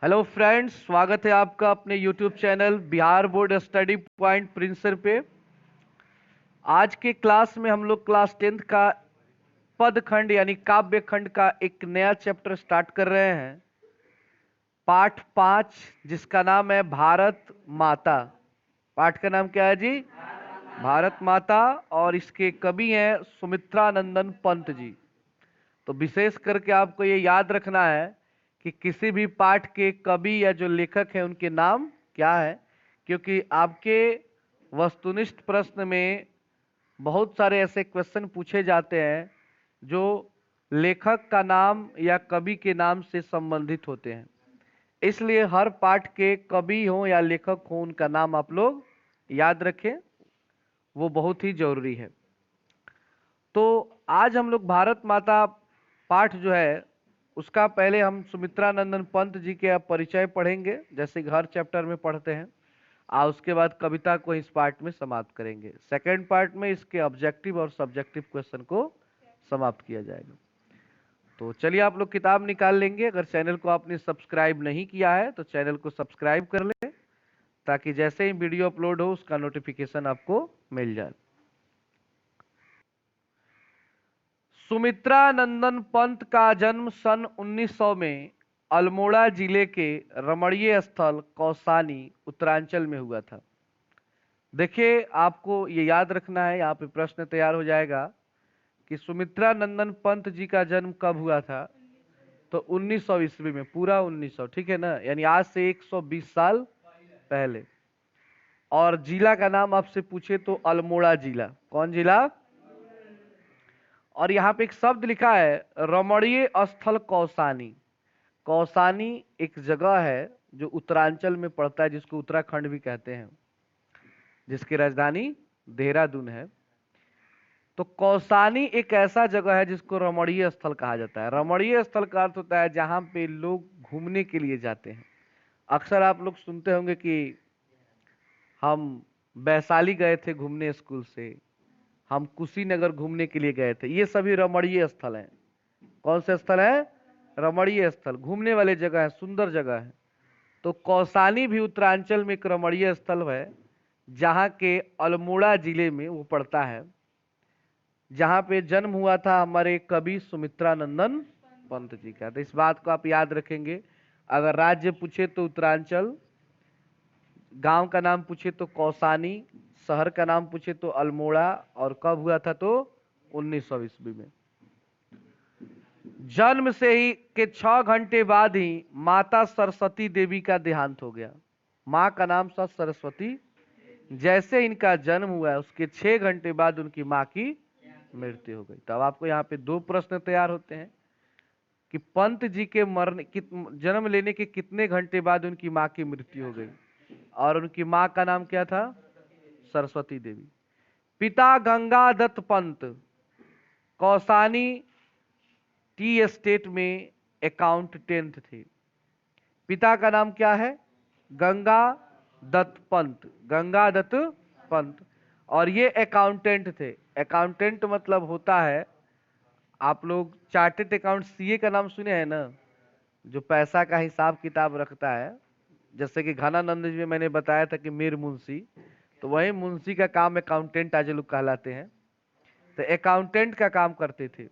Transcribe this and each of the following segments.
Hello friends, स्वागत है आपका अपने YouTube channel Bihar board study point प्रिंसर पे। आज के क्लास में हम लोग क्लास 10th का पद खंड यानी काव्य खंड का एक नया चैप्टर स्टार्ट कर रहे हैं। पाठ 5 जिसका नाम है भारत माता। पाठ का नाम क्या है जी? भारत माता। और इसके कवि हैं सुमित्रानंदन पंत जी। तो विशेष करके आपको ये याद रखना है कि किसी भी पाठ के कवि या जो लेखक हैं उनके नाम क्या है, क्योंकि आपके वस्तुनिष्ठ प्रश्न में बहुत सारे ऐसे क्वेश्चन पूछे जाते हैं जो लेखक का नाम या कवि के नाम से संबंधित होते हैं। इसलिए हर पाठ के कवि हो या लेखक हो उनका नाम आप लोग याद रखें, वो बहुत ही जरूरी है। तो आज हम लोग भारत माता पाठ जो है उसका पहले हम सुमित्रानंदन पंत जी के परिचय पढ़ेंगे, जैसे हर चैप्टर में पढ़ते हैं। और उसके बाद कविता को इस पार्ट में समाप्त करेंगे। सेकंड पार्ट में इसके ऑब्जेक्टिव और सब्जेक्टिव क्वेश्चन को समाप्त किया जाएगा। तो चलिए आप लोग किताब निकाल लेंगे। अगर चैनल को आपने सब्सक्राइब नहीं किया है तो चैनल को सब्सक्राइब कर लें, ताकि जैसे ही वीडियो अपलोड हो उसका नोटिफिकेशन आपको मिल जाए। सुमित्रानंदन पंत का जन्म सन 1900 में अल्मोड़ा जिले के रमणीय स्थल कौसानी उत्तरांचल में हुआ था। देखिए, आपको ये याद रखना है, यहाँ पे प्रश्न तैयार हो जाएगा कि सुमित्रानंदन पंत जी का जन्म कब हुआ था। तो 1900 ईस्वी में, पूरा 1900, ठीक है ना, यानी आज से 120 साल पहले। और जिला का नाम आपसे पूछे तो अल्मोड़ा जिला। कौन जिला? और यहाँ पे एक शब्द लिखा है रमणीय स्थल कौसानी। कौसानी एक जगह है जो उत्तरांचल में पड़ता है, जिसको उत्तराखंड भी कहते हैं, जिसकी राजधानी देहरादून है। तो कौसानी एक ऐसा जगह है जिसको रमणीय स्थल कहा जाता है। रमणीय स्थल का अर्थ होता है जहां पे लोग घूमने के लिए जाते हैं। अक्सर आप लोग सुनते होंगे कि हम वैशाली गए थे घूमने स्कूल से, हम कुशीनगर घूमने के लिए गए थे। ये सभी रमणीय स्थल हैं। कौन से स्थल है? रमणीय स्थल, घूमने वाले जगह है, सुंदर जगह है। तो कौसानी भी उत्तरांचल में एक रमणीय स्थल है, जहां के अल्मोड़ा जिले में वो पड़ता है, जहां पे जन्म हुआ था हमारे कवि सुमित्रानंदन पंत जी का। तो इस बात को आप याद रखेंगे। अगर राज्य पूछे तो उत्तरांचल, गांव का नाम पूछे तो कौसानी, शहर का नाम पूछे तो अल्मोड़ा, और कब हुआ था तो 1900 ईस्वी में। जन्म से ही के 6 घंटे बाद ही माता सरस्वती देवी का देहांत हो गया। माँ का नाम था सरस्वती। जैसे इनका जन्म हुआ है उसके 6 घंटे बाद उनकी माँ की मृत्यु हो गई। तब आपको यहाँ पे दो प्रश्न तैयार होते हैं कि पंत जी के मरने जन्म लेने के कितने घंटे बाद उनकी माँ की मृत्यु हो गई, और उनकी माँ का नाम क्या था? सरस्वती देवी। पिता गंगादत्त पंत कौसानी टी एस्टेट में अकाउंटेंट थे। पिता का नाम क्या है? गंगा दत्त पंत, गंगा दत्त पंत। और ये अकाउंटेंट थे। अकाउंटेंट मतलब होता है, आप लोग चार्टेड अकाउंट सीए का नाम सुने हैं ना, जो पैसा का हिसाब किताब रखता है। जैसे कि घनानंद जी में मैंने बताया था कि मीर मुंशी, तो वही मुंशी का काम अकाउंटेंट आज लोग कहलाते हैं। तो अकाउंटेंट का काम करते थे।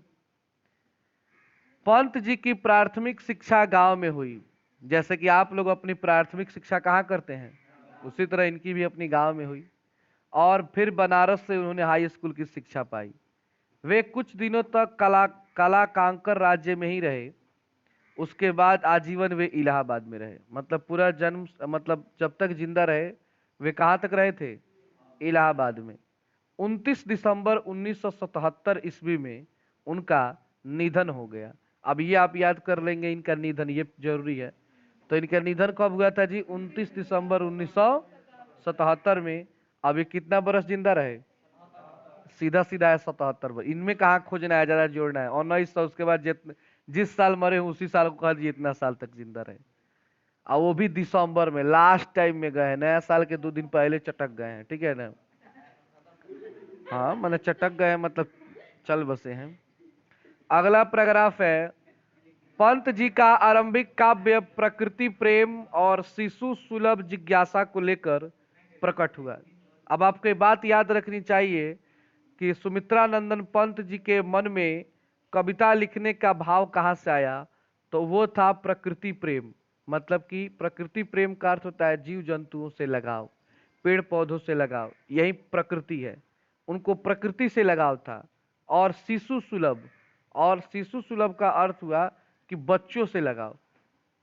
पंत जी की प्राथमिक शिक्षा गांव में हुई। जैसे कि आप लोग अपनी प्राथमिक शिक्षा कहाँ करते हैं, उसी तरह इनकी भी अपनी गांव में हुई। और फिर बनारस से उन्होंने हाई स्कूल की शिक्षा पाई। वे कुछ दिनों तक कला कांकर राज्य में ही रहे। उसके बाद आजीवन वे इलाहाबाद में रहे। मतलब पूरा जन्म, मतलब जब तक जिंदा रहे वे कहाँ तक रहे थे? इलाहाबाद में। 29 दिसंबर 1977 ईस्वी में उनका निधन हो गया। अब ये आप याद कर लेंगे, इनका निधन ये जरूरी है। तो इनका निधन कब हुआ था जी? 29 दिसंबर 1977 में। अब ये कितना बरस जिंदा रहे? सीधा सीधा है 77 बरस। इनमें कहाँ खोजना है, ज्यादा जोड़ना है। 1900, उसके बाद जिस साल मरे उसी साल को कह दिए इतना साल तक जिंदा रहे। और वो भी दिसंबर में, लास्ट टाइम में गए हैं, नया साल के 2 दिन पहले चटक गए हैं, ठीक है ना। हाँ, मतलब चटक गए मतलब चल बसे हैं। अगला पैराग्राफ है पंत जी का आरंभिक काव्य प्रकृति प्रेम और शिशु सुलभ जिज्ञासा को लेकर प्रकट हुआ। अब आपको ये बात याद रखनी चाहिए कि सुमित्रा नंदन पंत जी के मन में कविता लिखने का भाव कहाँ से आया, तो वो था प्रकृति प्रेम। मतलब कि प्रकृति प्रेम का अर्थ होता है जीव जंतुओं से लगाव, पेड़ पौधों से लगाव, यही प्रकृति है। उनको प्रकृति से लगाव था। और शिशु सुलभ, और शिशु सुलभ का अर्थ हुआ कि बच्चों से लगाव।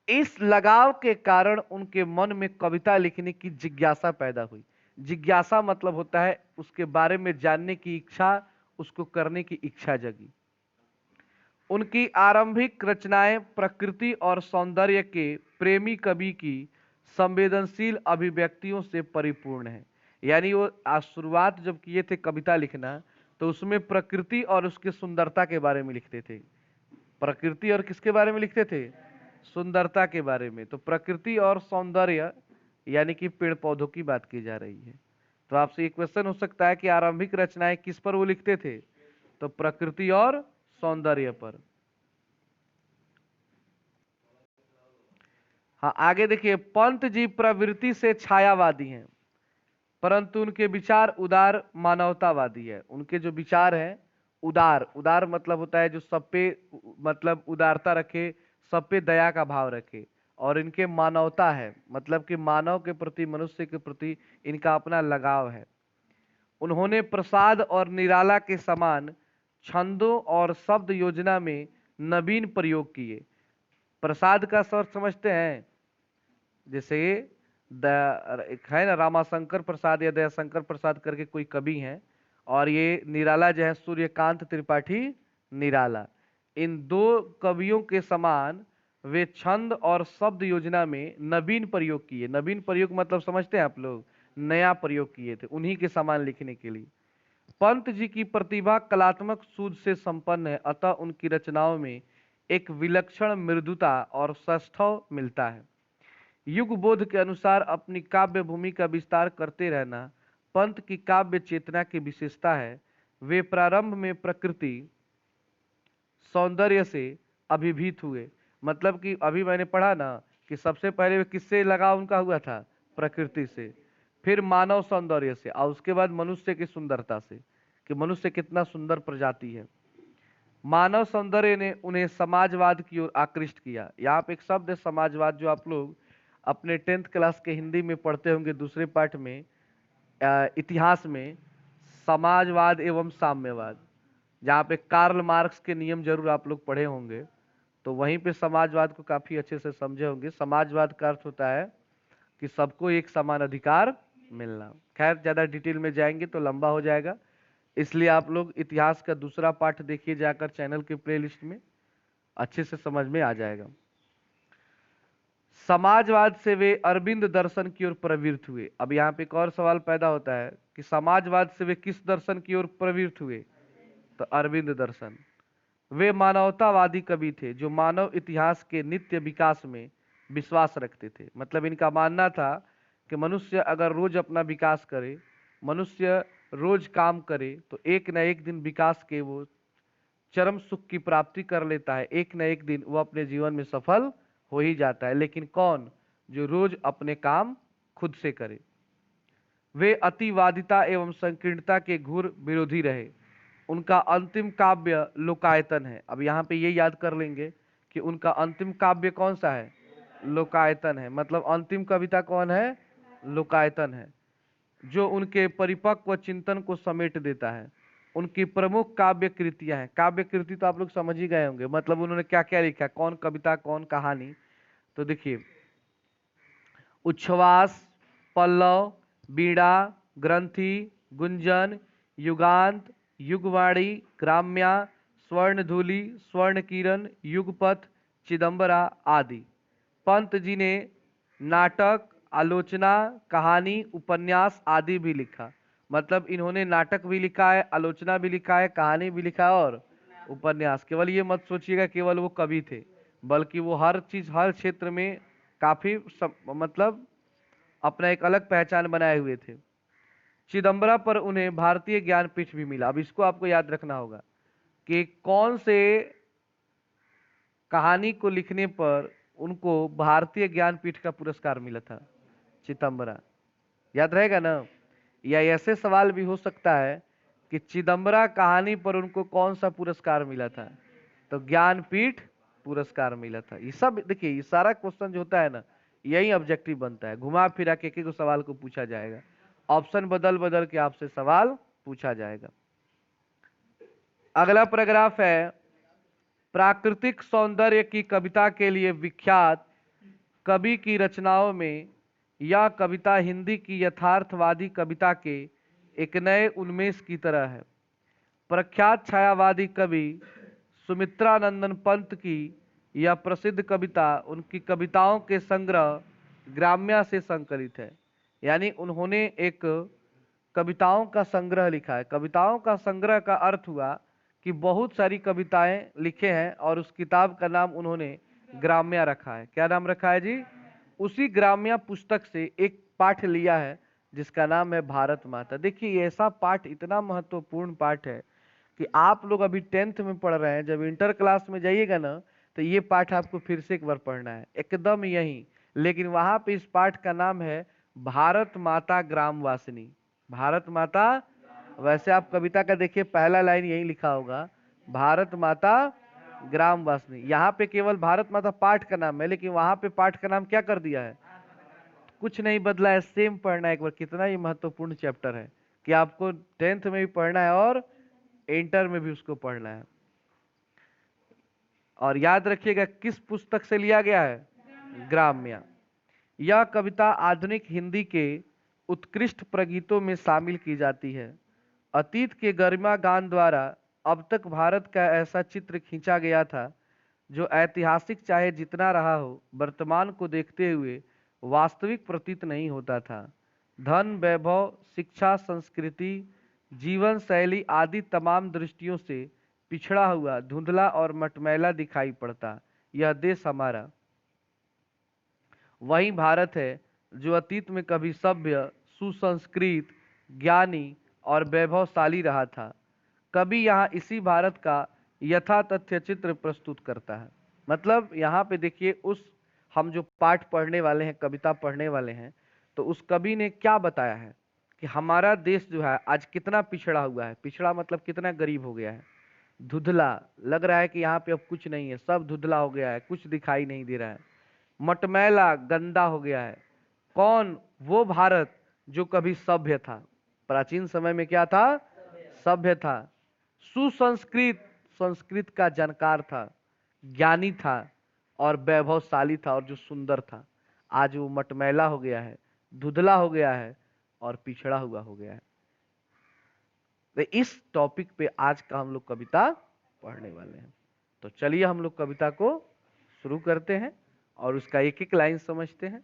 इस लगाव के कारण उनके मन में कविता लिखने की जिज्ञासा पैदा हुई। जिज्ञासा मतलब होता है उसके बारे में जानने की इच्छा, उसको करने की इच्छा जगी। उनकी आरंभिक रचनाएं प्रकृति और सौंदर्य के प्रेमी कवि की संवेदनशील अभिव्यक्तियों से परिपूर्ण है। यानी वो शुरुआत जब किए थे कविता लिखना, तो उसमें प्रकृति और उसकी सुंदरता के बारे में लिखते थे। प्रकृति और किसके बारे में लिखते थे? सुंदरता के बारे में। तो प्रकृति और सौंदर्य यानी कि पेड़ पौधों की बात की जा रही है। तो आपसे एक क्वेश्चन हो सकता है कि आरंभिक रचनाएं किस पर वो लिखते थे? तो प्रकृति और सौंदर्य पर। हाँ, आगे देखिए, पंत जी प्रवृत्ति से छायावादी हैं, परंतु उनके विचार उदार मानवतावादी है। उनके जो विचार हैं उदार, उदार मतलब होता है जो सब पे मतलब उदारता रखे, सब पे दया का भाव रखे। और इनके मानवता है, मतलब कि मानव के प्रति, मनुष्य के प्रति इनका अपना लगाव है। उन्होंने प्रसाद और निराला के समान छंदों और शब्द योजना में नवीन प्रयोग किए। प्रसाद का अर्थ समझते हैं? जैसे एक है ना रामाशंकर प्रसाद या दयाशंकर प्रसाद करके कोई कवि हैं, और ये निराला जो है सूर्यकांत त्रिपाठी निराला। इन दो कवियों के समान वे छंद और शब्द योजना में नवीन प्रयोग किए। नवीन प्रयोग मतलब समझते हैं आप लोग? नया प्रयोग किए थे उन्हीं के समान लिखने के लिए। पंत जी की प्रतिभा कलात्मक सूझ से संपन्न है, अतः उनकी रचनाओं में एक विलक्षण मृदुता और सौष्ठव मिलता है। युग बोध के अनुसार अपनी काव्य भूमि का विस्तार करते रहना पंत की काव्य चेतना की विशेषता है। वे प्रारंभ में प्रकृति सौंदर्य से अभिभूत हुए। मतलब कि अभी मैंने पढ़ा ना कि सबसे पहले वे किससे लगाव उनका हुआ था? प्रकृति से, फिर मानव सौंदर्य से, और उसके बाद मनुष्य की सुंदरता से कि मनुष्य कितना सुंदर प्रजाति है। मानव सौंदर्य ने उन्हें समाजवाद की ओर आकृष्ट किया। यहाँ पे एक शब्द है समाजवाद, जो आप लोग अपने 10th क्लास के हिंदी में पढ़ते होंगे दूसरे पाठ में, इतिहास में, समाजवाद एवं साम्यवाद। जहाँ पे कार्ल मार्क्स के नियम जरूर आप लोग पढ़े होंगे, तो वहीं पे समाजवाद को काफी अच्छे से समझे होंगे। समाजवाद का अर्थ होता है कि सबको एक समान अधिकार मिलना। खैर ज्यादा डिटेल में जाएंगे तो लंबा हो जाएगा, इसलिए आप लोग इतिहास का दूसरा पाठ देखिए जाकर चैनल के प्लेलिस्ट में, अच्छे से समझ में आ जाएगा। समाजवाद से वे अरविंद दर्शन की ओर प्रवृत्त हुए। अब यहाँ पे एक और सवाल पैदा होता है कि समाजवाद से वे किस दर्शन की ओर प्रवृत्त हुए? तो अरविंद दर्शन। वे मानवतावादी कवि थे जो मानव इतिहास के नित्य विकास में विश्वास रखते थे। मतलब इनका मानना था कि मनुष्य अगर रोज अपना विकास करे, मनुष्य रोज काम करे, तो एक न एक दिन विकास के वो चरम सुख की प्राप्ति कर लेता है। एक न एक दिन वो अपने जीवन में सफल हो ही जाता है। लेकिन कौन? जो रोज अपने काम खुद से करे। वे अतिवादिता एवं संकीर्णता के घोर विरोधी रहे। उनका अंतिम काव्य लोकायतन है। अब यहाँ पे ये याद कर लेंगे कि उनका अंतिम काव्य कौन सा है? लोकायतन है। मतलब अंतिम कविता कौन है? लोकायतन है, जो उनके परिपक्व चिंतन को समेट देता है। उनकी प्रमुख काव्य कृतियां हैं। काव्य कृति तो आप लोग समझ ही गए होंगे, मतलब उन्होंने क्या क्या लिखा, कौन कविता कौन कहानी। तो देखिए, उच्छ्वास, पल्लव, बीड़ा, ग्रंथि, गुंजन, युगांत, युगवाणी, ग्राम्या, स्वर्णधूलि, स्वर्ण किरण, युगपथ, चिदंबरा आदि। पंत जी ने नाटक, आलोचना, कहानी, उपन्यास आदि भी लिखा। मतलब इन्होंने नाटक भी लिखा है, आलोचना भी लिखा है, कहानी भी लिखा है और उपन्यास। केवल ये मत सोचिएगा केवल वो कवि थे, बल्कि वो हर चीज, हर क्षेत्र में काफी मतलब अपना एक अलग पहचान बनाए हुए थे। चिदंबरा पर उन्हें भारतीय ज्ञानपीठ भी मिला। अब इसको आपको याद रखना होगा कि कौन से कहानी को लिखने पर उनको भारतीय ज्ञानपीठ का पुरस्कार मिला था? चिदम्बरा, याद रहेगा ना? या ऐसे सवाल भी हो सकता है कि चिदम्बरा कहानी पर उनको कौन सा पुरस्कार मिला था? तो ज्ञानपीठ पुरस्कार मिला था। ये सब देखिए, ये सारा क्वेश्चन जो होता है ना, यही ऑब्जेक्टिव बनता है। घुमा फिरा के एक एक सवाल को पूछा जाएगा, ऑप्शन बदल बदल के आपसे सवाल पूछा जाएगा। अगला पैराग्राफ है, प्राकृतिक सौंदर्य की कविता के लिए विख्यात कवि की रचनाओं में यह कविता हिंदी की यथार्थवादी कविता के एक नए उन्मेष की तरह है। प्रख्यात छायावादी कवि सुमित्रानंदन पंत की यह प्रसिद्ध कविता उनकी कविताओं के संग्रह ग्राम्या से संकलित है। यानी उन्होंने एक कविताओं का संग्रह लिखा है। कविताओं का संग्रह का अर्थ हुआ कि बहुत सारी कविताएं लिखे हैं और उस किताब का नाम उन्होंने ग्राम्या रखा है। क्या नाम रखा है जी? उसी ग्राम्या पुस्तक से एक पाठ लिया है जिसका नाम है भारत माता। देखिए, ये ऐसा पाठ इतना महत्वपूर्ण पाठ है कि आप लोग अभी 10th में पढ़ रहे हैं, जब इंटर क्लास में जाइएगा ना तो ये पाठ आपको फिर से एक बार पढ़ना है, एकदम यही। लेकिन वहां पे इस पाठ का नाम है भारत माता ग्रामवासिनी। भारत माता, वैसे आप कविता का देखिए पहला लाइन यही लिखा होगा, भारत माता ग्रामवासिनी। यहाँ पे केवल भारत माता पाठ का नाम है, लेकिन वहां पे पाठ का नाम क्या कर दिया है? कुछ नहीं बदला है, सेम पढ़ना है एक बार। कितना ही महत्वपूर्ण चैप्टर है कि आपको 10th में भी पढ़ना है और इंटर में भी उसको पढ़ना है। और याद रखिएगा किस पुस्तक से लिया गया है? ग्राम्या। यह कविता आधुनिक हिंदी के उत्कृष्ट प्रगीतों में शामिल की जाती है। अतीत के गरिमा गान द्वारा अब तक भारत का ऐसा चित्र खींचा गया था जो ऐतिहासिक चाहे जितना रहा हो, वर्तमान को देखते हुए वास्तविक प्रतीत नहीं होता था। धन, वैभव, शिक्षा, संस्कृति, जीवन शैली आदि तमाम दृष्टियों से पिछड़ा हुआ, धुंधला और मटमैला दिखाई पड़ता यह देश हमारा वही भारत है जो अतीत में कभी सभ्य, सुसंस्कृत, ज्ञानी और वैभवशाली रहा था। कभी यहाँ इसी भारत का यथा तथ्य चित्र प्रस्तुत करता है। मतलब यहाँ पे देखिए, उस हम जो पाठ पढ़ने वाले हैं, कविता पढ़ने वाले हैं, तो उस कवि ने क्या बताया है कि हमारा देश जो है आज कितना पिछड़ा हुआ है। पिछड़ा मतलब कितना गरीब हो गया है, धुंधला, लग रहा है कि यहाँ पे अब कुछ नहीं है, सब धुंधला हो गया है, कुछ दिखाई नहीं दे रहा है। मटमैला, गंदा हो गया है। कौन? वो भारत जो कभी सभ्य था, प्राचीन समय में क्या था? सभ्य था। सुसंस्कृत, संस्कृत का जानकार था, ज्ञानी था और वैभवशाली था और जो सुंदर था। आज वो मटमैला हो गया है, धुंधला हो गया है और पिछड़ा हुआ हो गया है। तो इस टॉपिक पे आज का हम लोग कविता पढ़ने वाले हैं। तो चलिए हम लोग कविता को शुरू करते हैं और उसका एक एक लाइन समझते हैं।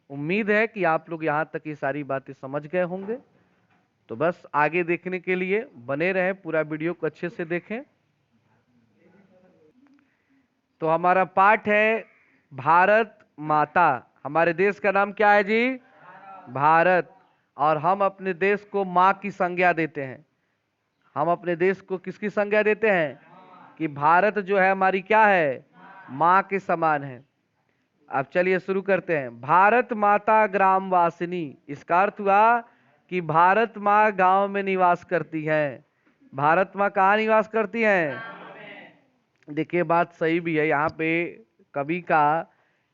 उम्मीद है कि आप लोग यहाँ तक ये सारी बातें समझ गए होंगे। तो बस आगे देखने के लिए बने रहें, पूरा वीडियो को अच्छे से देखें। तो हमारा पाठ है भारत माता। हमारे देश का नाम क्या है जी? भारत। और हम अपने देश को माँ की संज्ञा देते हैं। हम अपने देश को किसकी संज्ञा देते हैं? कि भारत जो है हमारी क्या है? माँ के समान है। अब चलिए शुरू करते हैं। भारत माता ग्रामवासिनी, इसका अर्थ हुआ कि भारत माँ गांव में निवास करती है। भारत माँ कहाँ निवास करती हैं? देखिए बात सही भी है। यहाँ पे कवि का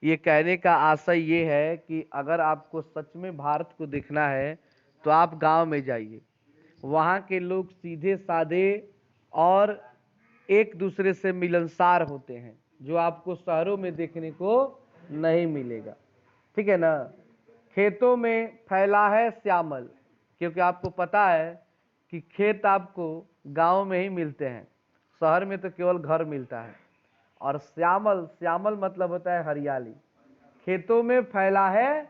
ये कहने का आशय ये है कि अगर आपको सच में भारत को देखना है तो आप गांव में जाइए। वहाँ के लोग सीधे साधे और एक दूसरे से मिलनसार होते हैं, जो आपको शहरों में देखने को नहीं मिलेगा। ठीक है ना? खेतों में फैला है श्यामल, क्योंकि आपको पता है कि खेत आपको गांव में ही मिलते हैं, शहर में तो केवल घर मिलता है। और श्यामल, श्यामल मतलब होता है हरियाली। खेतों में फैला है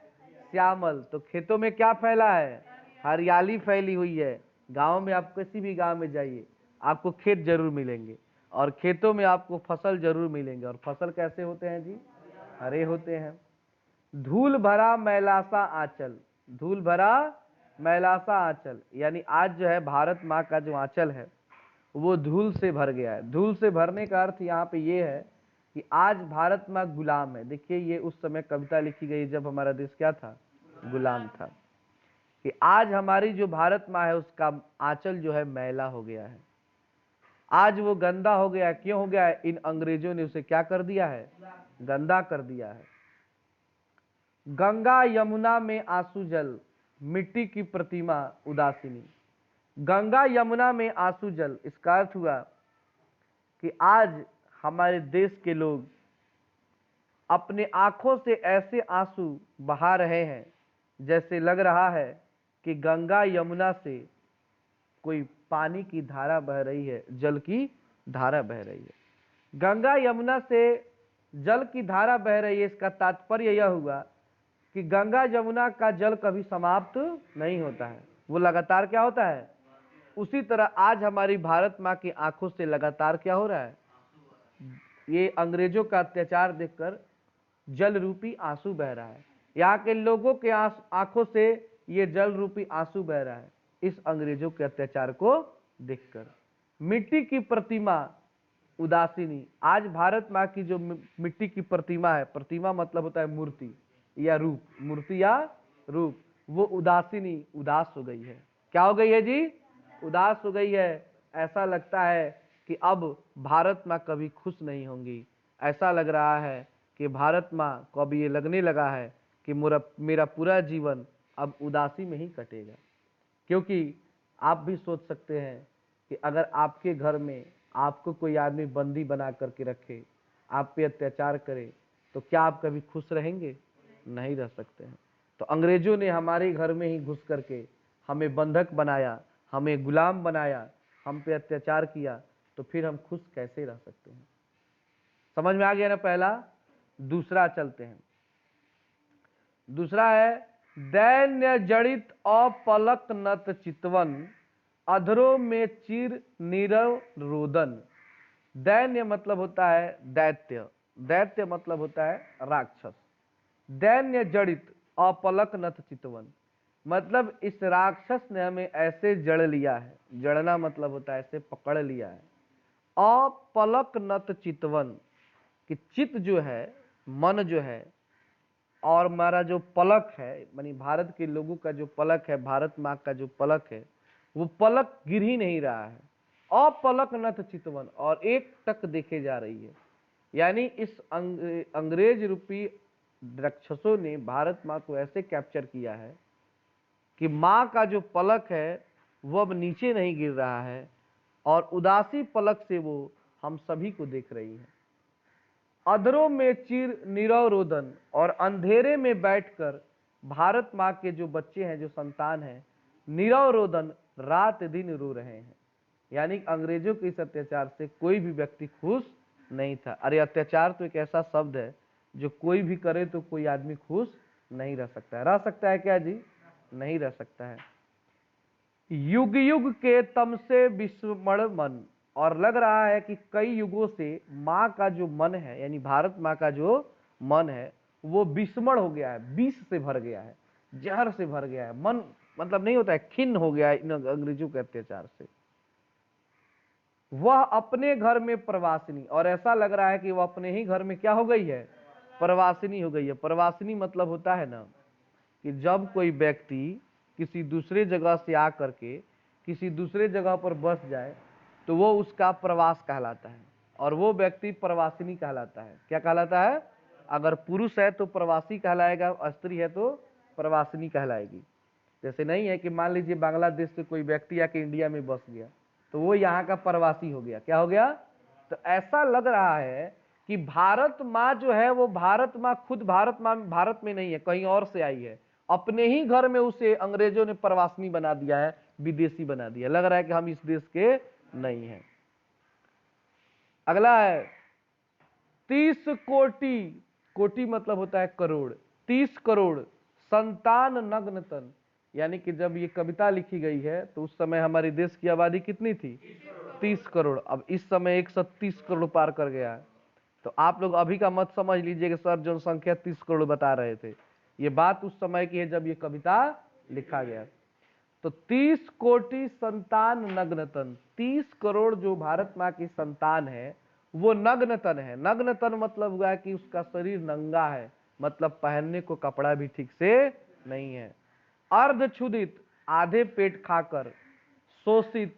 श्यामल, तो खेतों में क्या फैला है? हरियाली फैली हुई है। गांव में आप किसी भी गांव में जाइए, आपको खेत जरूर मिलेंगे और खेतों में आपको फसल जरूर मिलेंगे। और फसल कैसे होते हैं जी? हरे होते हैं। धूल भरा मैलासा आंचल, धूल भरा मैलासा आंचल, यानी आज जो है भारत माँ का जो आंचल है वो धूल से भर गया है। धूल से भरने का अर्थ यहाँ पे ये है कि आज भारत माँ गुलाम है। देखिए ये उस समय कविता लिखी गई जब हमारा देश क्या था, गुलाम था। कि आज हमारी जो भारत माँ है उसका आंचल जो है मैला हो गया है, आज वो गंदा हो गया। क्यों हो गया है? इन अंग्रेजों ने उसे क्या कर दिया है, गंदा कर दिया है। गंगा यमुना में आंसू जल, मिट्टी की प्रतिमा उदासीनी। गंगा यमुना में आंसू जल, इसका अर्थ हुआ कि आज हमारे देश के लोग अपने आंखों से ऐसे आंसू बहा रहे हैं जैसे लग रहा है कि गंगा यमुना से कोई पानी की धारा बह रही है, जल की धारा बह रही है। गंगा यमुना से जल की धारा बह रही है, इसका तात्पर्य यह हुआ कि गंगा यमुना का जल कभी समाप्त नहीं होता है, वो लगातार क्या होता है। उसी तरह आज हमारी भारत माँ की आंखों से लगातार क्या हो रहा है, ये अंग्रेजों का अत्याचार देखकर जल रूपी आंसू बह रहा है। यहाँ के लोगों के आंखों से ये जल रूपी आंसू बह रहा है इस अंग्रेजों के अत्याचार को देखकर। मिट्टी की प्रतिमा उदासीनी, आज भारत माँ की जो मिट्टी की प्रतिमा है, प्रतिमा मतलब होता है मूर्ति या रूप, मूर्ति या रूप, वो उदासीनी, उदास हो गई है। क्या हो गई है जी, उदास हो गई है। ऐसा लगता है कि अब भारत माँ कभी खुश नहीं होंगी। ऐसा लग रहा है कि भारत माँ को अब ये लगने लगा है कि मेरा पूरा जीवन अब उदासी में ही कटेगा। क्योंकि आप भी सोच सकते हैं कि अगर आपके घर में आपको कोई आदमी बंदी बना करके रखे, आप पे अत्याचार करे, तो क्या आप कभी खुश रहेंगे? नहीं रह सकते हैं। तो अंग्रेजों ने हमारे घर में ही घुस करके हमें बंधक बनाया, हमें गुलाम बनाया, हम पे अत्याचार किया, तो फिर हम खुश कैसे रह सकते हैं? समझ में आ गया ना पहला। दूसरा चलते हैं। दूसरा है दैन्य जड़ित अपलक नत चितवन, अधरों में चिर नीरव रोदन। दैन्य मतलब होता है दैत्य, दैत्य मतलब होता है राक्षस। दैन्य जड़ित अपलक नत चितवन, मतलब इस राक्षस ने हमें ऐसे जड़ लिया है, जड़ना मतलब होता है ऐसे पकड़ लिया है। अपलक नत चितवन, कि चित जो है, मन जो है, और हमारा जो पलक है, मानी भारत के लोगों का जो पलक है, भारत माँ का जो पलक है, वो पलक गिर ही नहीं रहा है। अपलक नथ चितवन, और एक टक देखे जा रही है। यानी इस अंग्रेज रूपी राक्षसों ने भारत माँ को ऐसे कैप्चर किया है कि माँ का जो पलक है वो अब नीचे नहीं गिर रहा है, और उदासी पलक से वो हम सभी को देख रही है। अधरों में चिर नीरव रोदन, और अंधेरे में बैठकर भारत माँ के जो बच्चे हैं, जो संतान हैं, नीरव रोदन, रात दिन रो रहे हैं। यानी अंग्रेजों के इस अत्याचार से कोई भी व्यक्ति खुश नहीं था। अरे अत्याचार तो एक ऐसा शब्द है जो कोई भी करे तो कोई आदमी खुश नहीं रह सकता है। रह सकता है क्या जी? नहीं रह सकता है। युग युग के तम से विस्मरण मन, और लग रहा है कि कई युगों से माँ का जो मन है, यानी भारत माँ का जो मन है, वो विस्मरण हो गया है, विष से भर गया है, जहर से भर गया है। मन मतलब नहीं होता है, खिन्न हो गया है इन अंग्रेजों के अत्याचार से। वह अपने घर में प्रवासिनी, और ऐसा लग रहा है कि वह अपने ही घर में क्या हो गई है, प्रवासिनी हो गई है। प्रवासिनी मतलब होता है ना कि जब कोई व्यक्ति किसी दूसरे जगह से आकर के किसी दूसरे जगह पर बस जाए तो वो उसका प्रवास कहलाता है, और वो व्यक्ति प्रवासिनी कहलाता है। क्या कहलाता है? अगर पुरुष है तो प्रवासी कहलाएगा, स्त्री है तो प्रवासिनी कहलाएगी। जैसे नहीं है कि मान लीजिए बांग्लादेश से कोई व्यक्ति आके इंडिया में बस गया तो वो यहाँ का प्रवासी हो गया। क्या हो गया? तो ऐसा लग रहा है कि भारत माँ जो है वो भारत माँ खुद भारत माँ भारत में नहीं है, कहीं और से आई है। अपने ही घर में उसे अंग्रेजों ने प्रवासिनी बना दिया है, विदेशी बना दिया। लग रहा है कि हम इस देश के नहीं हैं। अगला है 30 कोटि, कोटि मतलब होता है करोड़, 30 करोड़ संतान नग्न तन। यानी कि जब ये कविता लिखी गई है तो उस समय हमारे देश की आबादी कितनी थी? 30 करोड़। अब इस समय 130 करोड़ पार कर गया है। तो आप लोग अभी का मत समझ लीजिए कि सर जनसंख्या 30 करोड़ बता रहे थे, ये बात उस समय की है जब ये कविता लिखा गया। तो 30 कोटि संतान नग्न तन, 30 करोड़ जो भारत माँ की संतान है वो नग्न तन है। नग्न तन मतलब हुआ कि उसका शरीर नंगा है, मतलब पहनने को कपड़ा भी ठीक से नहीं है। अर्धक्षुधित, आधे पेट खाकर। शोषित,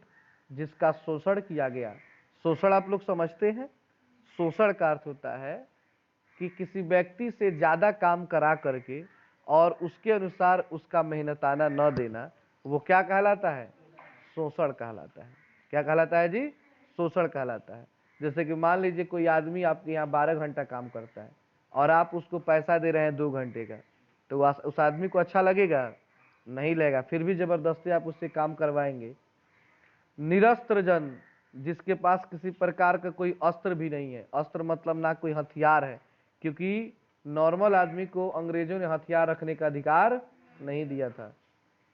जिसका शोषण किया गया। शोषण आप लोग समझते हैं? शोषण का अर्थ होता है कि किसी व्यक्ति से ज्यादा काम करा करके और उसके अनुसार उसका मेहनताना न देना, वो क्या कहलाता है? शोषण कहलाता है। क्या कहलाता है जी? शोषण कहलाता है। जैसे कि मान लीजिए कोई आदमी आपके यहाँ 12 घंटा काम करता है और आप उसको पैसा दे रहे हैं 2 घंटे का, तो उस आदमी को अच्छा लगेगा? नहीं लगेगा, फिर भी जबरदस्ती आप उससे काम करवाएंगे। निरस्त्र जन, जिसके पास किसी प्रकार का कोई अस्त्र भी नहीं है। अस्त्र मतलब ना कोई हथियार है, क्योंकि नॉर्मल आदमी को अंग्रेजों ने हथियार रखने का अधिकार नहीं दिया था।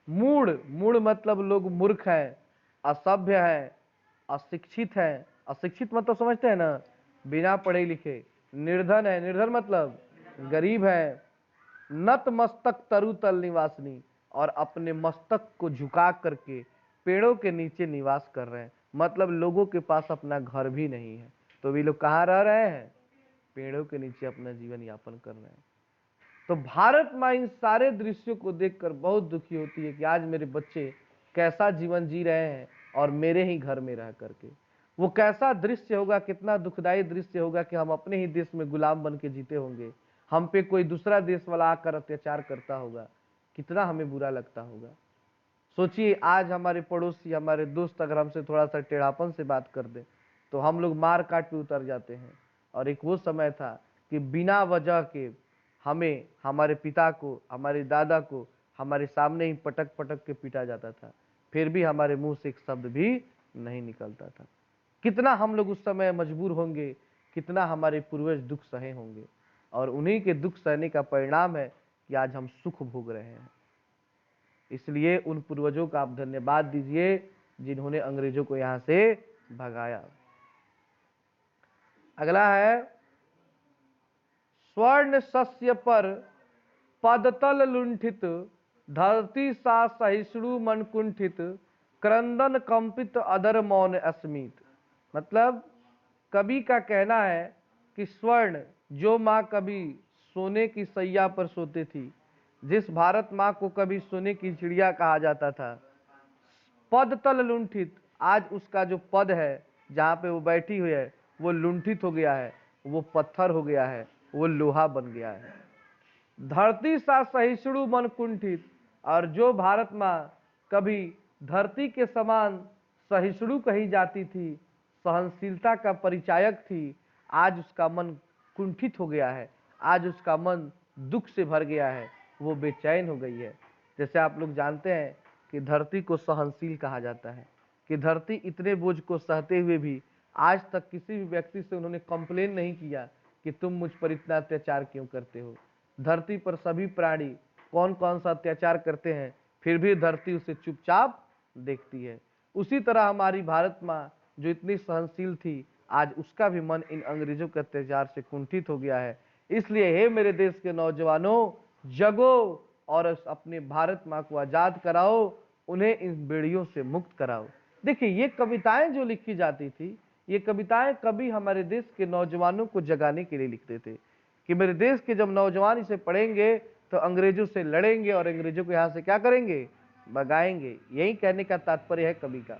मूढ़, मूढ़ मतलब लोग मूर्ख हैं, असभ्य हैं, अशिक्षित हैं। अशिक्षित मतलब समझते हैं ना? बिना पढ़े लिखे। निर्धन है, निर्धन मतलब गरीब है। नतमस्तक तरु तल निवासनी, और अपने मस्तक को झुका करके पेड़ों के नीचे निवास कर रहे हैं, मतलब लोगों के पास अपना घर भी नहीं है, तो वे लोग कहाँ रह रहे हैं? पेड़ों के नीचे अपना जीवन यापन कर रहे हैं। तो भारत माँ इन सारे दृश्यों को देखकर बहुत दुखी होती है कि आज मेरे बच्चे कैसा जीवन जी रहे हैं और मेरे ही घर में रह करके। वो कैसा दृश्य होगा, कितना दुखदाई दृश्य होगा कि हम अपने ही देश में गुलाम बन के जीते होंगे, हम पे कोई दूसरा देश वाला आकर अत्याचार करता होगा, कितना हमें बुरा लगता होगा। सोचिए, आज हमारे पड़ोसी, हमारे दोस्त अगर हमसे थोड़ा सा टेढ़ापन से बात कर दे तो हम लोग मार काट पे उतर जाते हैं। और एक वो समय था कि बिना वजह के हमें, हमारे पिता को, हमारे दादा को हमारे सामने ही पटक पटक के पीटा जाता था, फिर भी हमारे मुंह से एक शब्द भी नहीं निकलता था। कितना हम लोग उस समय मजबूर होंगे, कितना हमारे पूर्वज दुख सहे होंगे, और उन्हीं के दुख सहने का परिणाम है कि आज हम सुख भोग रहे हैं। इसलिए उन पूर्वजों का आप धन्यवाद दीजिए जिन्होंने अंग्रेजों को यहां से भगाया। अगला है, स्वर्ण शस्य पर पदतल लुंठित, धरती सा सहिष्णु मन कुंठित, क्रंदन कंपित अधर मौन अस्मित। मतलब कवि का कहना है कि स्वर्ण, जो माँ कभी सोने की सैया पर सोती थी, जिस भारत माँ को कभी सोने की चिड़िया कहा जाता था, पद तल लुंठित, आज उसका जो पद है जहाँ पे वो बैठी हुई है वो लुंठित हो गया है, वो पत्थर हो गया है, वो लोहा बन गया है। धरती सा सहिष्णु मन कुंठित, और जो भारत माँ कभी धरती के समान सहिष्णु कही जाती थी, सहनशीलता का परिचायक थी, आज उसका मन कुंठित हो गया है, आज उसका मन दुख से भर गया है, वो बेचैन हो गई है। जैसे आप लोग जानते हैं कि धरती को सहनशील कहा जाता है, कि धरती इतने बोझ को सहते हुए भी आज तक किसी भी व्यक्ति से उन्होंने कंप्लेन नहीं किया कि तुम मुझ पर इतना अत्याचार क्यों करते हो। धरती पर सभी प्राणी कौन कौन सा अत्याचार करते हैं, फिर भी धरती उसे चुपचाप देखती है। उसी तरह हमारी भारत माँ जो इतनी सहनशील थी, आज उसका भी मन इन अंग्रेजों के अत्याचार से कुंठित हो गया है। इसलिए हे मेरे देश के नौजवानों, जगो और अपने भारत माँ को आजाद कराओ, उन्हें इन बेड़ियों से मुक्त कराओ। देखिए, ये कविताएं जो लिखी जाती थी, ये कविताएं कभी हमारे देश के नौजवानों को जगाने के लिए लिखते थे कि मेरे देश के जब नौजवान इसे पढ़ेंगे तो अंग्रेजों से लड़ेंगे और अंग्रेजों को यहां से क्या करेंगे? भगाएंगे। यही कहने का तात्पर्य है कवि का।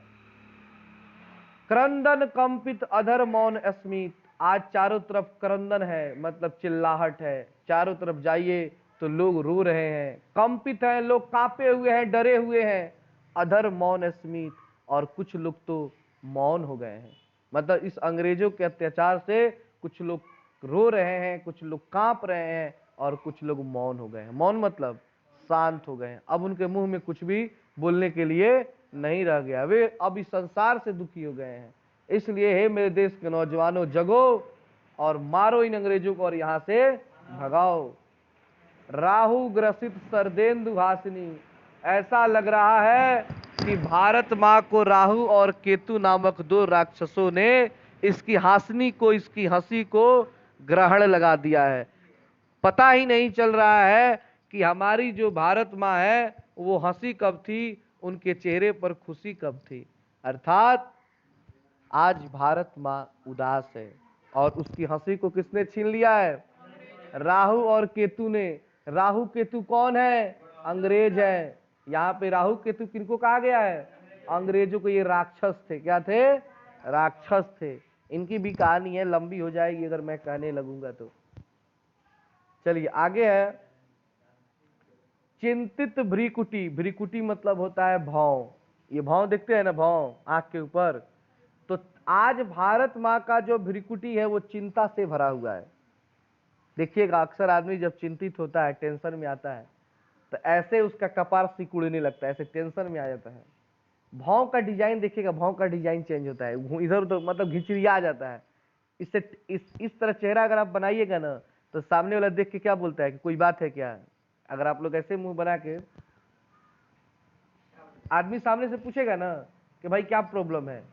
क्रंदन कंपित अधर मौन अस्मित, आज चारों तरफ क्रंदन है, मतलब चिल्लाहट है, चारों तरफ जाइए तो लोग रो रहे हैं, कंपित हैं, लोग कांपे हुए हैं, डरे हुए हैं। अधर मौन अस्मित, और कुछ लोग तो मौन हो गए हैं, मतलब इस अंग्रेजों के अत्याचार से कुछ लोग रो रहे हैं, कुछ लोग कांप रहे हैं, और कुछ लोग मौन हो गए हैं। मौन मतलब शांत हो गए हैं, अब उनके मुंह में कुछ भी बोलने के लिए नहीं रह गया, वे अब इस संसार से दुखी हो गए हैं। इसलिए हे मेरे देश के नौजवानों, जगो और मारो इन अंग्रेजों को और यहां से भगाओ। राहु ग्रसित सरदेंदु हासिनी, ऐसा लग रहा है कि भारत माँ को राहु और केतु नामक 2 राक्षसों ने इसकी हासिनी को, इसकी हंसी को ग्रहण लगा दिया है। पता ही नहीं चल रहा है कि हमारी जो भारत माँ है वो हंसी कब थी, उनके चेहरे पर खुशी कब थी। अर्थात आज भारत माँ उदास है, और उसकी हंसी को किसने छीन लिया है? राहु और केतु ने। राहु केतु कौन है? अंग्रेज है। यहाँ पे राहु केतु किनको कहा गया है? अंग्रेजों को। ये राक्षस थे। क्या थे? राक्षस थे। इनकी भी कहानी है, लंबी हो जाएगी अगर मैं कहने लगूंगा तो। चलिए आगे है, चिंतित भ्रिकुटी। भ्रिकुटी मतलब होता है भौं। ये भौं देखते हैं ना, भौं आंख के ऊपर। तो आज भारत माँ का जो भ्रिकुटी है वो चिंता से भरा हुआ है। देखिएगा अक्सर आदमी जब चिंतित होता है, टेंशन में आता है, तो ऐसे उसका कपार सिकुड़ने लगता है, ऐसे टेंशन में आ जाता है। भौं का डिजाइन देखिएगा, भौं का डिजाइन चेंज होता है, इधर उधर मतलब घिचरिया जाता है। इससे इस तरह चेहरा अगर आप बनाइएगा ना, तो सामने वाला देख के क्या बोलता है कि कोई बात है क्या? अगर आप लोग ऐसे मुंह बना के, आदमी सामने से पूछेगा ना कि भाई क्या प्रॉब्लम है,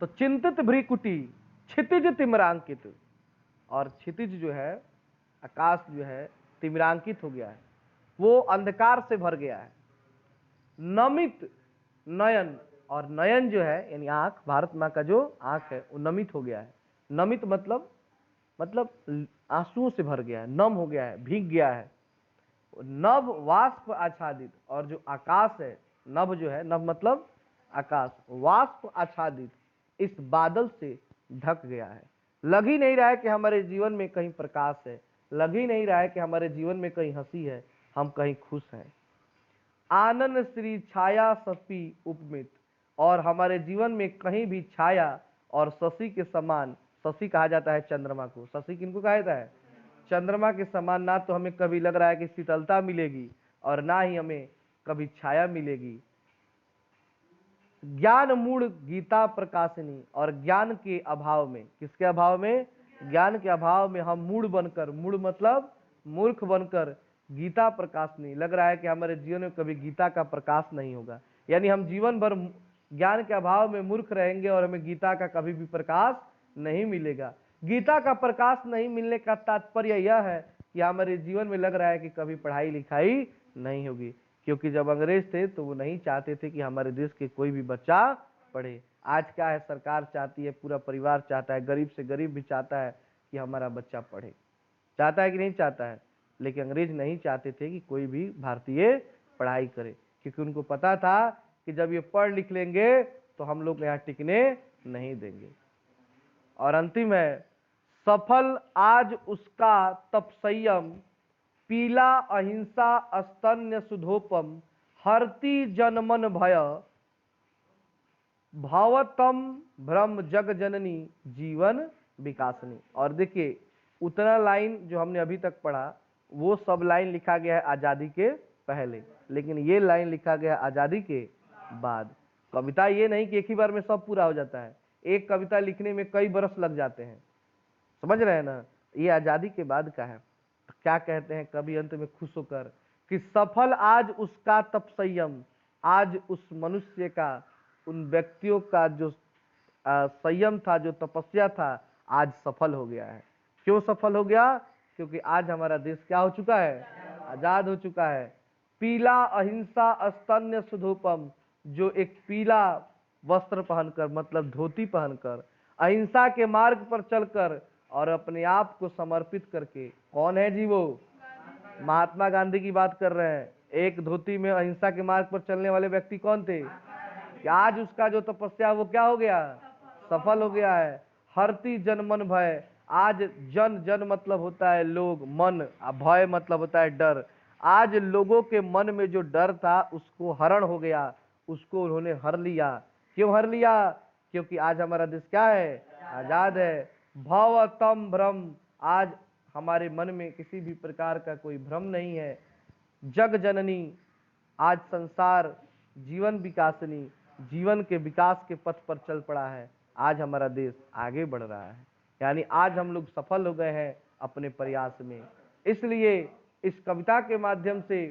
तो चिंतित भ्रिकुटी क्षितिज तिमिरांकित। और क्षितिज जो है, आकाश जो है तिमिरांकित हो गया है, वो अंधकार से भर गया है। नमित नयन, और नयन जो है यानी आंख, भारत माँ का जो आंख है वो नमित हो गया है। नमित मतलब आंसुओं से भर गया है, नम हो गया है, भीग गया है। नभ वाष्प आच्छादित, और जो आकाश है, नभ जो है, नभ मतलब आकाश, वाष्प आच्छादित इस बादल से ढक गया है। लग ही नहीं रहा है कि हमारे जीवन में कहीं प्रकाश है, लग ही नहीं रहा है कि हमारे जीवन में कहीं हंसी है, हम कहीं खुश हैं। आनंद श्री छाया शशि उपमित, और हमारे जीवन में कहीं भी छाया और शशि के समान, शशि कहा जाता है चंद्रमा को। शशि किनको कहा जाता है? चंद्रमा के समान। ना तो हमें कभी लग रहा है कि शीतलता मिलेगी और ना ही हमें कभी छाया मिलेगी। ज्ञान मूढ़ गीता प्रकाशिनी, और ज्ञान के अभाव में, किसके अभाव में? ज्ञान के अभाव में हम मूढ़ बनकर, मूढ़ मतलब मूर्ख बनकर, गीता प्रकाशिनी, लग रहा है कि हमारे जीवन में कभी गीता का प्रकाश नहीं होगा। यानी हम जीवन भर ज्ञान के अभाव में मूर्ख रहेंगे और हमें गीता का कभी भी प्रकाश नहीं मिलेगा। गीता का प्रकाश नहीं मिलने का तात्पर्य यह है कि हमारे जीवन में लग रहा है कि कभी पढ़ाई लिखाई नहीं होगी, क्योंकि जब अंग्रेज थे तो वो नहीं चाहते थे कि हमारे देश के कोई भी बच्चा पढ़े। आज क्या है, सरकार चाहती है, पूरा परिवार चाहता है, गरीब से गरीब भी चाहता है कि हमारा बच्चा पढ़े। चाहता है कि नहीं चाहता है? लेकिन अंग्रेज नहीं चाहते थे कि कोई भी भारतीय पढ़ाई करे, क्योंकि उनको पता था कि जब ये पढ़ लिख लेंगे तो हम लोग यहाँ टिकने नहीं देंगे। और अंतिम है, सफल आज उसका तप संयम, पीला अहिंसा स्तन्य सुधोपम, हरती जनमन भय, भावतम भ्रम जग जननी जीवन विकासनी। और देखिए उतना लाइन जो हमने अभी तक पढ़ा वो सब लाइन लिखा गया है आजादी के पहले, लेकिन ये लाइन लिखा गया आजादी के बाद। कविता ये नहीं कि एक ही बार में सब पूरा हो जाता है, एक कविता लिखने में कई बरस लग जाते हैं, समझ रहे हैं ना? ये आजादी के बाद का है। तो क्या कहते हैं कवि अंत में खुश होकर कि सफल आज उसका तप संयम, आज उस मनुष्य का, उन व्यक्तियों का जो संयम था, जो तपस्या था, आज सफल हो गया है। क्यों सफल हो गया? क्योंकि आज हमारा देश क्या हो चुका है? आजाद हो चुका है। पीला अहिंसा स्तन्य सुधोपम, जो एक पीला वस्त्र पहनकर, मतलब धोती पहनकर, अहिंसा के मार्ग पर चलकर और अपने आप को समर्पित करके, कौन है जी वो? महात्मा गांधी की बात कर रहे हैं। एक धोती में अहिंसा के मार्ग पर चलने वाले व्यक्ति कौन थे? कि आज उसका जो तपस्या वो क्या हो गया? सफल हो गया है। हरती जन मन भय, आज जन, जन मतलब होता है लोग, मन, भय मतलब होता है डर। आज लोगों के मन में जो डर था उसको हरण हो गया, उसको उन्होंने हर लिया। क्यों हर लिया? क्योंकि आज हमारा देश क्या है? आजाद है। भव तम भ्रम, आज हमारे मन में किसी भी प्रकार का कोई भ्रम नहीं है। जग जननी, आज संसार जीवन विकासनी, जीवन के विकास के पथ पर चल पड़ा है। आज हमारा देश आगे बढ़ रहा है, यानी आज हम लोग सफल हो गए हैं अपने प्रयास में। इसलिए इस कविता के माध्यम से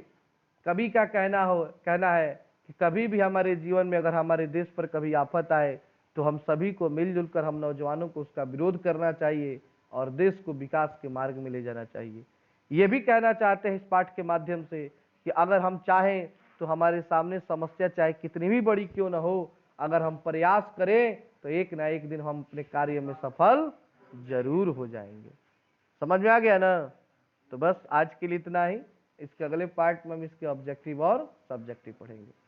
कवि का कहना है कि कभी भी हमारे जीवन में अगर हमारे देश पर कभी आफत आए तो हम सभी को मिलजुल कर, हम नौजवानों को उसका विरोध करना चाहिए और देश को विकास के मार्ग में ले जाना चाहिए। ये भी कहना चाहते हैं इस पाठ के माध्यम से कि अगर हम चाहें तो हमारे सामने समस्या चाहे कितनी भी बड़ी क्यों न हो, अगर हम प्रयास करें तो एक ना एक दिन हम अपने कार्य में सफल जरूर हो जाएंगे। समझ में आ गया ना? तो बस आज के लिए इतना ही। इसके अगले पार्ट में हम इसके ऑब्जेक्टिव और सब्जेक्टिव पढ़ेंगे।